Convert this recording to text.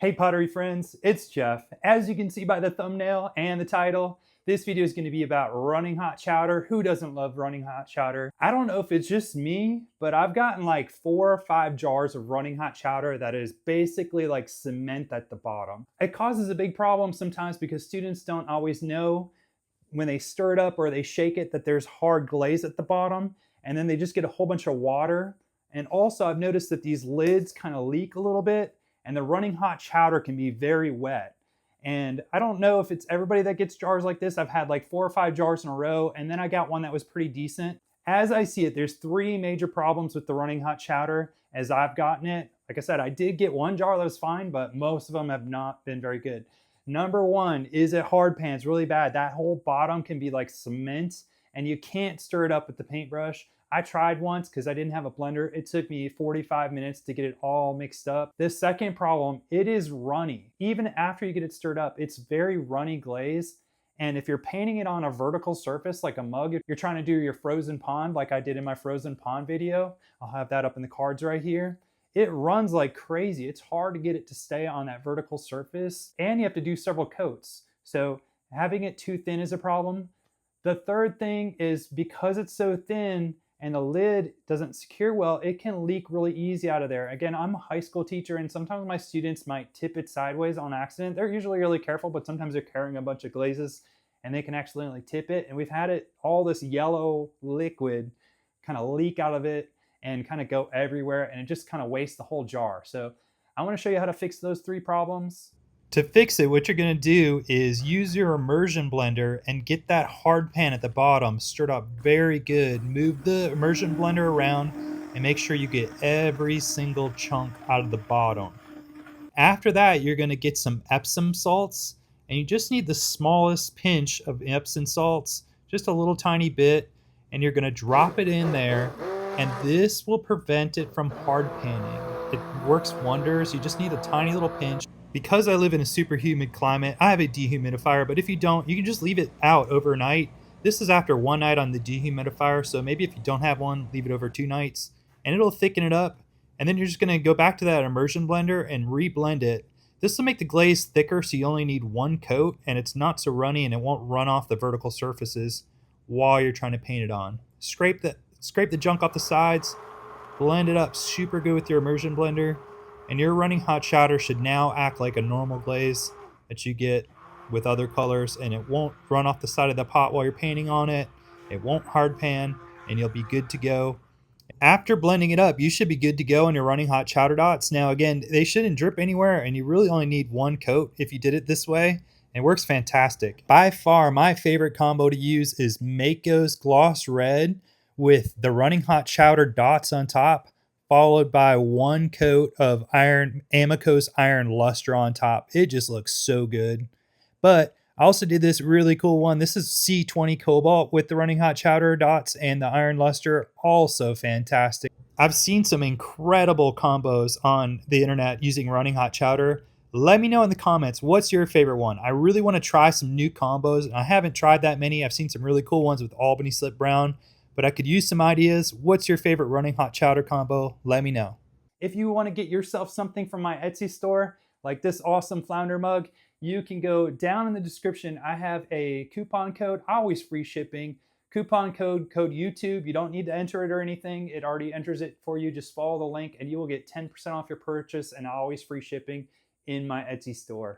Hey Pottery friends, it's Jeff. As you can see by the thumbnail and the title, this video is going to be about running hot chowder. Who doesn't love running hot chowder? I don't know if it's just me, but I've gotten like 4 or 5 jars of running hot chowder that is basically like cement at the bottom. It causes a big problem sometimes because students don't always know when they stir it up or they shake it that there's hard glaze at the bottom, and then they just get a whole bunch of water. And also I've noticed that these lids kind of leak a little bit, and the running hot chowder can be very wet. And I don't know if it's everybody that gets jars like this. I've had like 4 or 5 jars in a row, and then I got one that was pretty decent. As I see it, there's 3 major problems with the running hot chowder as I've gotten it. Like I said, I did get 1 jar that was fine, but most of them have not been very good. Number 1 is it hard pans really bad. That whole bottom can be like cement, and you can't stir it up with the paintbrush. I tried once because I didn't have a blender. It took me 45 minutes to get it all mixed up. The second problem, it is runny. Even after you get it stirred up, it's very runny glaze. And if you're painting it on a vertical surface like a mug, if you're trying to do your frozen pond like I did in my frozen pond video, I'll have that up in the cards right here. It runs like crazy. It's hard to get it to stay on that vertical surface, and you have to do several coats. So having it too thin is a problem. The third thing is because it's so thin and the lid doesn't secure well, it can leak really easy out of there. Again, I'm a high school teacher, and sometimes my students might tip it sideways on accident. They're usually really careful, but sometimes they're carrying a bunch of glazes and they can accidentally tip it. And we've had it, all this yellow liquid kind of leak out of it and kind of go everywhere, and it just kind of wastes the whole jar. So I want to show you how to fix those 3 problems. To fix it, what you're going to do is use your immersion blender and get that hard pan at the bottom stirred up very good. Move the immersion blender around and make sure you get every single chunk out of the bottom. After that, you're going to get some Epsom salts, and you just need the smallest pinch of Epsom salts, just a little tiny bit, and you're going to drop it in there, and this will prevent it from hard panning. It works wonders. You just need a tiny little pinch. Because I live in a super humid climate, I have a dehumidifier, but if you don't, you can just leave it out overnight. This is after 1 night on the dehumidifier, so maybe if you don't have one, leave it over 2 nights, and it'll thicken it up. And then you're just going to go back to that immersion blender and re-blend it. This will make the glaze thicker, so you only need 1 coat, and it's not so runny, and it won't run off the vertical surfaces while you're trying to paint it on. Scrape the junk off the sides, blend it up super good with your immersion blender, and your running hot chowder should now act like a normal glaze that you get with other colors, and it won't run off the side of the pot while you're painting on it. It won't hard pan, and you'll be good to go. After blending it up, you should be good to go on your running hot chowder dots. Now again, they shouldn't drip anywhere, and you really only need 1 coat if you did it this way. It works fantastic. By far, my favorite combo to use is Mako's Gloss Red with the running hot chowder dots on top, followed by 1 coat of Amico's Iron Luster on top. It just looks so good. But I also did this really cool one. This is C20 Cobalt with the running hot chowder dots and the Iron Luster. Also fantastic. I've seen some incredible combos on the internet using running hot chowder. Let me know in the comments, what's your favorite one? I really want to try some new combos. I haven't tried that many. I've seen some really cool ones with Albany Slip Brown, but I could use some ideas. What's your favorite running hot chowder combo? Let me know. If you want to get yourself something from my Etsy store, like this awesome flounder mug, you can go down in the description. I have a coupon code, always free shipping. Coupon code YouTube. You don't need to enter it or anything. It already enters it for you. Just follow the link and you will get 10% off your purchase and always free shipping in my Etsy store.